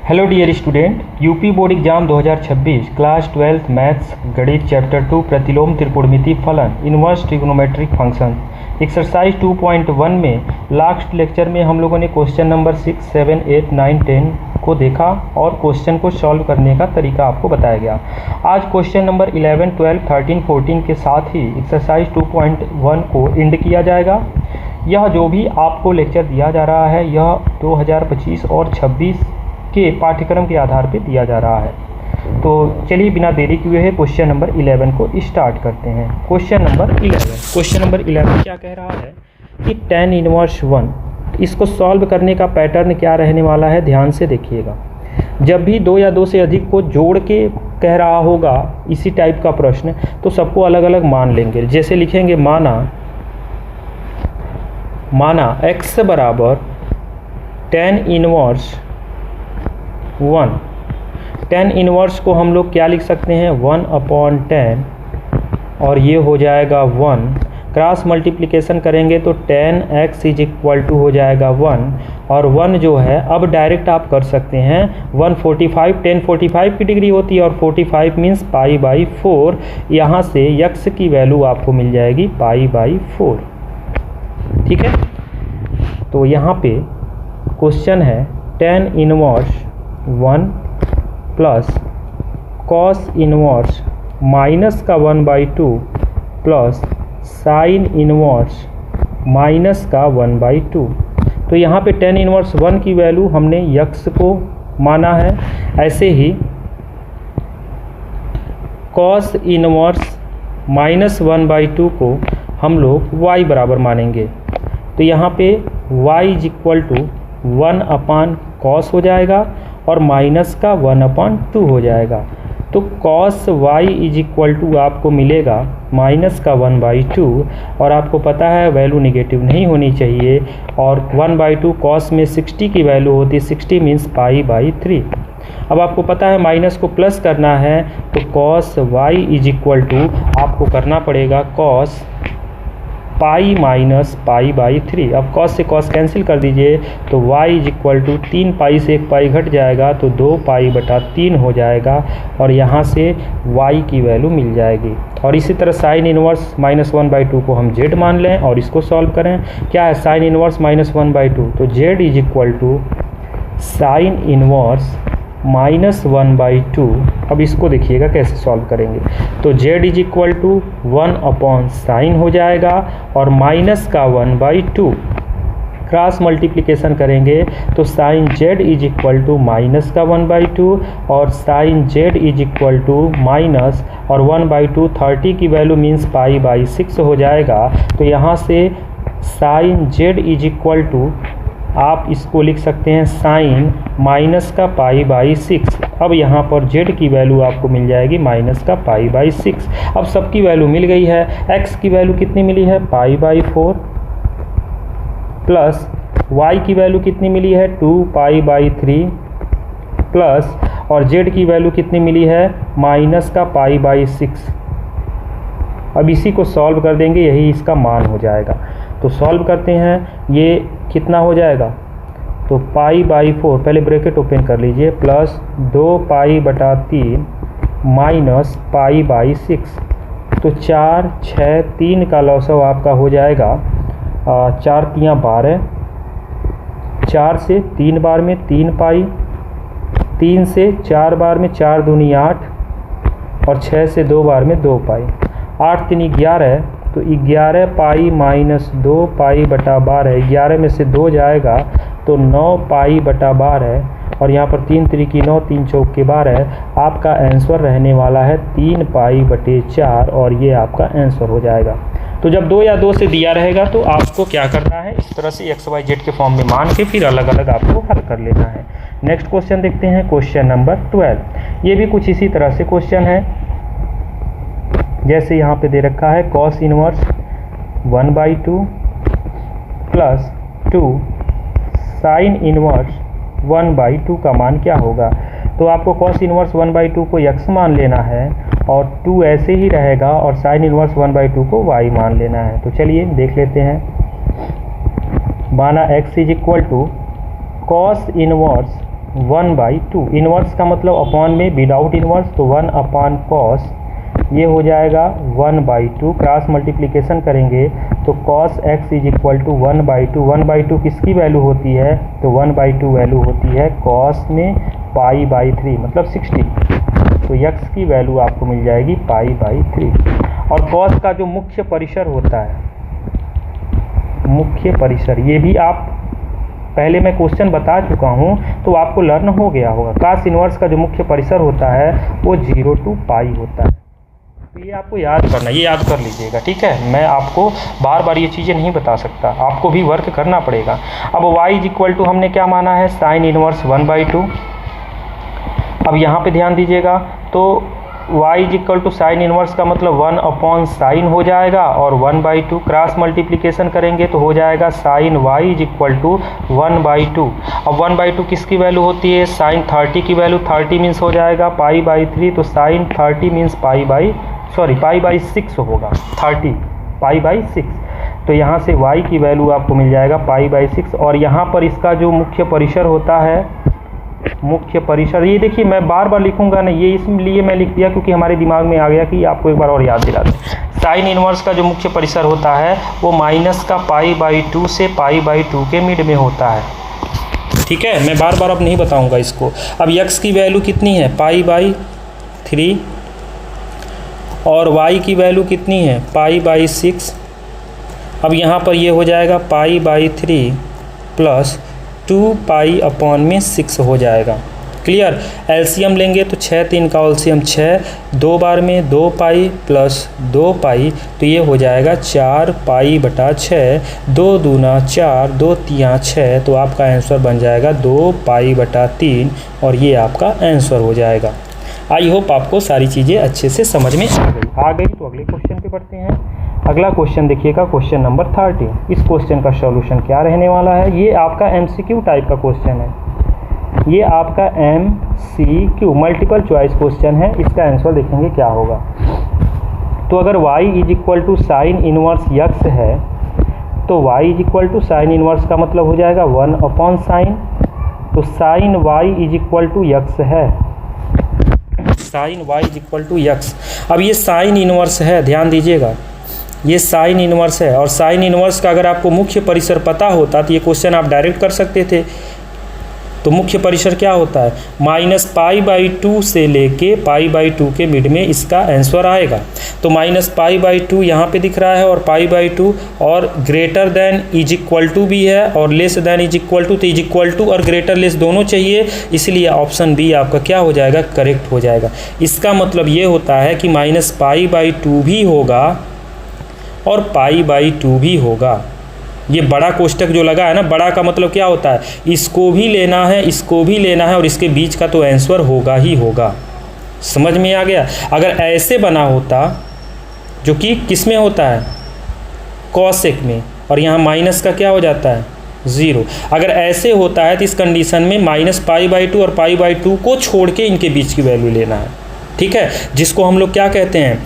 Hello dear student, UP board exam 2026 class 12 maths गणित chapter 2 प्रतिलोम त्रिकोणमिति फलन इनवर्स ट्रिग्नोमेट्रिक फंक्शन एक्सरसाइज 2.1 में last lecture में हम लोगों ने क्वेश्चन नंबर 6, 7, 8, 9, 10 को देखा और क्वेश्चन को सॉल्व करने का तरीका आपको बताया गया। आज क्वेश्चन नंबर 11, 12, 13, 14 के साथ ही एक्सरसाइज 2.1 को एंड किया जाएगा। यह जो भी आपको लेक्चर दिया जा रहा है यह 2025 और 26 के पाठ्यक्रम के आधार पर दिया जा रहा है। तो चलिए बिना देरी किए हुए क्वेश्चन नंबर 11 को स्टार्ट करते हैं। क्वेश्चन नंबर 11 क्या कह रहा है कि tan इनवर्स 1, इसको सॉल्व करने का पैटर्न क्या रहने वाला है, ध्यान से देखिएगा। जब भी दो या दो से अधिक को जोड़ के कह रहा होगा इसी टाइप का प्रश्न, तो सबको अलग अलग मान लेंगे। जैसे लिखेंगे माना x बराबर tan इनवर्स 1। tan इनवर्स को हम लोग क्या लिख सकते हैं, 1/10, और ये हो जाएगा 1। क्रॉस मल्टीप्लिकेशन करेंगे तो tan x = हो जाएगा 1, और 1 जो है अब डायरेक्ट आप कर सकते हैं 145, tan 45 की डिग्री होती है और 45 मीन्स π/4। यहाँ से x की वैल्यू आपको मिल जाएगी π/4। ठीक है, तो यहाँ पे क्वेश्चन है tan inverse 1 plus cos inverse minus का 1/2 प्लस साइन इनवर्स माइनस का 1/2। तो यहाँ पे tan इनवर्स 1 की वैल्यू हमने x को माना है, ऐसे ही कॉस इनवर्स माइनस 1/2 को हम लोग y बराबर मानेंगे। तो यहाँ पे y = 1/cos हो जाएगा और माइनस का 1/2 हो जाएगा। तो cos y = आपको मिलेगा माइनस का 1/2, और आपको पता है वैल्यू निगेटिव नहीं होनी चाहिए, और 1/2 cos में 60 की वैल्यू होती है, 60 मीन्स π/3। अब आपको पता है माइनस को प्लस करना है, तो cos y = आपको करना पड़ेगा cos π - π/3। अब cos से cos कैंसिल कर दीजिए, तो y = 3 पाई से 1 पाई घट जाएगा तो 2π/3 हो जाएगा, और यहाँ से y की वैल्यू मिल जाएगी। और इसी तरह साइन इनवर्स -1/2 को हम z मान लें और इसको सॉल्व करें। क्या है साइन इनवर्स -1/2, तो z = साइन इनवर्स -1/2। अब इसको देखिएगा कैसे सॉल्व करेंगे। तो z = 1/sin हो जाएगा और माइनस का 1/2 क्रॉस मल्टीप्लिकेशन करेंगे तो साइन z = माइनस का 1/2 और साइन z = माइनस और 1/2 30 की वैल्यू मीन्स π/6 हो जाएगा। तो यहाँ से साइन z = आप इसको लिख सकते हैं साइन माइनस का π/6। अब यहाँ पर z की वैल्यू आपको मिल जाएगी माइनस का π/6। अब सबकी वैल्यू मिल गई है। x की वैल्यू कितनी मिली है, π/4, प्लस y की वैल्यू कितनी मिली है, 2π/3, प्लस और z की वैल्यू कितनी मिली है, माइनस का π/6। अब इसी को सॉल्व कर देंगे, यही इसका मान हो जाएगा। तो सॉल्व करते हैं, ये कितना हो जाएगा, तो π/4 पहले ब्रैकेट ओपन कर लीजिए, प्लस 2π/3 माइनस π/6। तो 4, 6, 3 का लॉसव आपका हो जाएगा 4 × 3 = 12, 4 से 3 बार में 3π, 3 से 4 बार में 4 दूनी 8, और 6 से 2 बार में 2π, 8 × 3 = 11, तो 11π - 2π/12, 11 में से 2 जाएगा तो 9π/12, और यहाँ पर 3 × 3 = 9, 3 × 4 = 12। आपका आंसर रहने वाला है 3π/4, और ये आपका आंसर हो जाएगा। तो जब 2 या 2 से दिया रहेगा तो आपको क्या करना है, इस तरह से x, y, z के फॉर्म में मान के फिर अलग अलग आपको हल कर लेना है। नेक्स्ट क्वेश्चन देखते हैं, क्वेश्चन नंबर 12। ये भी कुछ इसी तरह से क्वेश्चन है, जैसे यहाँ पे दे रखा है cos inverse 1/2 plus 2 sine inverse 1/2 का मान क्या होगा। तो आपको cos इनवर्स 1/2 को x मान लेना है, और 2 ऐसे ही रहेगा, और साइन इनवर्स 1/2 को y मान लेना है। तो चलिए देख लेते हैं। माना x = cos इनवर्स 1/2। इन्वर्स का मतलब अपॉन में विदाउट इन्वर्स, तो 1/cos ये हो जाएगा 1/2। क्रॉस मल्टीप्लिकेशन करेंगे तो cos x is equal to 1/2। 1/2 किसकी वैल्यू होती है, तो 1/2 वैल्यू होती है cos में π/3 मतलब 60। तो x की वैल्यू आपको मिल जाएगी π/3। और cos का जो मुख्य परिसर होता है, मुख्य परिसर, ये भी आप पहले मैं क्वेश्चन बता चुका हूँ तो आपको लर्न हो गया होगा। cos इन्वर्स का जो मुख्य परिसर होता है वो 0 to π होता है। तो ये आपको याद करना, ये याद कर लीजिएगा, ठीक है। मैं आपको बार बार ये चीज़ें नहीं बता सकता, आपको भी वर्क करना पड़ेगा। अब y इज इक्वल टू हमने क्या माना है, साइन इनवर्स 1/2। अब यहाँ पे ध्यान दीजिएगा, तो y is equal to sine inverse का मतलब 1/sin हो जाएगा और 1/2 क्रॉस मल्टीप्लिकेशन करेंगे तो हो जाएगा sine y is equal to 1/2। अब 1/2 किसकी वैल्यू होती है, साइन 30 की वैल्यू, 30 मीन्स हो जाएगा π/3। तो साइन 30 मीन्स π/6 होगा, 30 π/6। तो यहाँ से y की वैल्यू आपको मिल जाएगा π/6। और यहाँ पर इसका जो मुख्य परिसर होता है, मुख्य परिसर, ये देखिए मैं बार बार लिखूंगा ना, ये इसलिए मैं लिख दिया क्योंकि हमारे दिमाग में आ गया कि आपको एक बार और याद दिला दें। साइन इनवर्स का जो मुख्य परिसर होता है वो माइनस का π/2 से π/2 के मिड में होता है, ठीक है। मैं बार बार अब नहीं बताऊंगा इसको। अब x की वैल्यू कितनी है, π/3 और y की वैल्यू कितनी है, π/6। अब यहाँ पर ये हो जाएगा π/3 प्लस 2π/6 हो जाएगा। क्लियर। एलसीएम लेंगे तो 6 3 का एलसीएम 6, 2 बार में 2π प्लस 2π, तो ये हो जाएगा 4π/6, 2 दूना 4, 2 तियाँ 6, तो आपका आंसर बन जाएगा 2π/3 और ये आपका आंसर हो जाएगा। आई होप आपको सारी चीज़ें अच्छे से समझ में आ गई। तो अगले क्वेश्चन पे बढ़ते हैं। अगला क्वेश्चन देखिएगा, क्वेश्चन नंबर 30। इस क्वेश्चन का सॉल्यूशन क्या रहने वाला है, ये आपका एमसीक्यू टाइप का क्वेश्चन है, ये आपका एमसीक्यू मल्टीपल चॉइस क्वेश्चन है। इसका आंसर देखेंगे क्या होगा। तो अगर y is equal to sine inverse x है तो y is equal to sine inverse का मतलब हो जाएगा 1/sin। तो sine y is equal to x है, sine y is equal to x। अब ये साइन इनवर्स है, ध्यान दीजिएगा, ये साइन इनवर्स है। और साइन इनवर्स का अगर आपको मुख्य परिसर पता होता तो ये क्वेश्चन आप डायरेक्ट कर सकते थे। तो मुख्य परिसर क्या होता है, -π/2 से लेके π/2 के मिड में इसका आंसर आएगा। तो -π/2 यहाँ पे दिख रहा है और π/2, और greater than is equal to भी है और less than is equal to, तो इज इक्वल टू और ग्रेटर लेस दोनों चाहिए, इसलिए ऑप्शन बी आपका क्या हो जाएगा, करेक्ट हो जाएगा। इसका मतलब ये होता है कि -π/2 भी होगा और π/2 भी होगा। ये बड़ा कोष्टक जो लगा है ना, बड़ा का मतलब क्या होता है, इसको भी लेना है, इसको भी लेना है और इसके बीच का तो आंसर होगा ही होगा। समझ में आ गया। अगर ऐसे बना होता, जो कि किस में होता है, कॉसेक में, और यहाँ माइनस का क्या हो जाता है, 0। अगर ऐसे होता है तो इस कंडीशन में -π/2 और π/2 को छोड़ के इनके बीच की वैल्यू लेना है, ठीक है। जिसको हम लोग क्या कहते हैं,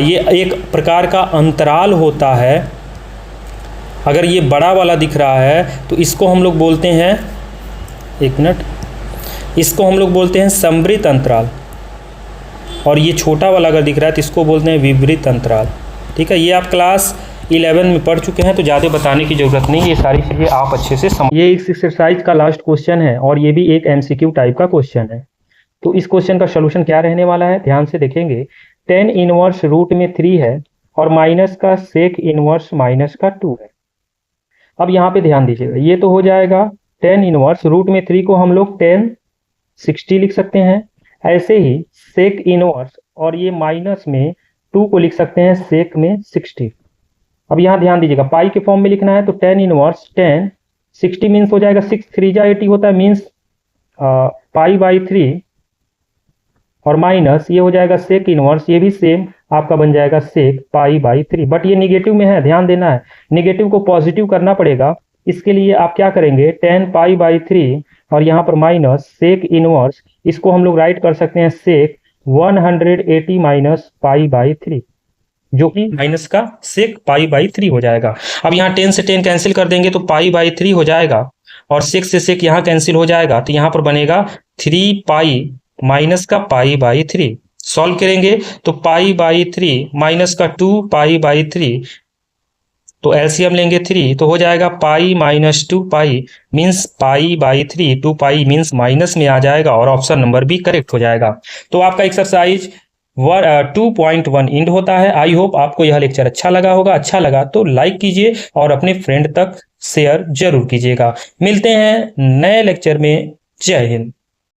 ये एक प्रकार का अंतराल होता है। अगर ये बड़ा वाला दिख रहा है तो इसको हम लोग बोलते हैं, एक मिनट, इसको हम लोग बोलते हैं समवृत्त अंतराल, और ये छोटा वाला अगर दिख रहा है तो इसको बोलते हैं विवृत अंतराल, ठीक है। ये आप क्लास 11 में पढ़ चुके हैं तो ज़्यादा बताने की ज़रूरत नहीं, ये सारी चीज़ें आप अच्छे से समझ। ये इस एक्सरसाइज का लास्ट क्वेश्चन है और ये भी एक एमसीक्यू टाइप का क्वेश्चन है। तो इस क्वेश्चन का सोल्यूशन क्या रहने वाला है, ध्यान से देखेंगे। tan इनवर्स रूट में 3 है और माइनस का सेक इनवर्स माइनस का 2 है। अब यहाँ पे ध्यान दीजिएगा, ये तो हो जाएगा tan इनवर्स रूट में 3 को हम लोग tan 60 लिख सकते हैं। ऐसे ही सेक इनवर्स और ये माइनस में 2 को लिख सकते हैं सेक में 60। अब यहाँ ध्यान दीजिएगा, पाई के फॉर्म में लिखना है तो tan इनवर्स tan 60 मीन्स हो जाएगा 6 3 जा 80 होता है, मीन्स π/3 और माइनस ये हो जाएगा सेक इनवर्स, ये भी सेम आपका बन जाएगा सेक π/3। बट ये निगेटिव में है, ध्यान देना है, निगेटिव को पॉजिटिव करना पड़ेगा। इसके लिए आप क्या करेंगे, tan π/3 और यहाँ पर माइनस सेक इनवर्स, इसको हम लोग राइट कर सकते हैं सेक 180 माइनस π/3, जो कि माइनस का सेक π/3 हो जाएगा। अब यहाँ 10 से 10 कैंसिल कर देंगे तो π/3 हो जाएगा और 6 से 6 यहाँ कैंसिल हो जाएगा, तो यहाँ पर बनेगा 3 पाई माइनस का पाई बाई 3। सॉल्व करेंगे तो पाई बाई 3 माइनस का 2 पाई बाई 3, तो एलसीएम लेंगे 3, तो हो जाएगा pi minus 2 pi means pi by 3। 2 pi means minus में आ जाएगा और ऑप्शन नंबर भी करेक्ट हो जाएगा। तो आपका एक्सरसाइज 2.1 इंड होता है। आई होप आपको यह लेक्चर अच्छा लगा होगा। अच्छा लगा तो लाइक कीजिए और अपने फ्रेंड तक शेयर जरूर कीजिएगा। मिलते हैं नए लेक्चर में। जय हिंद।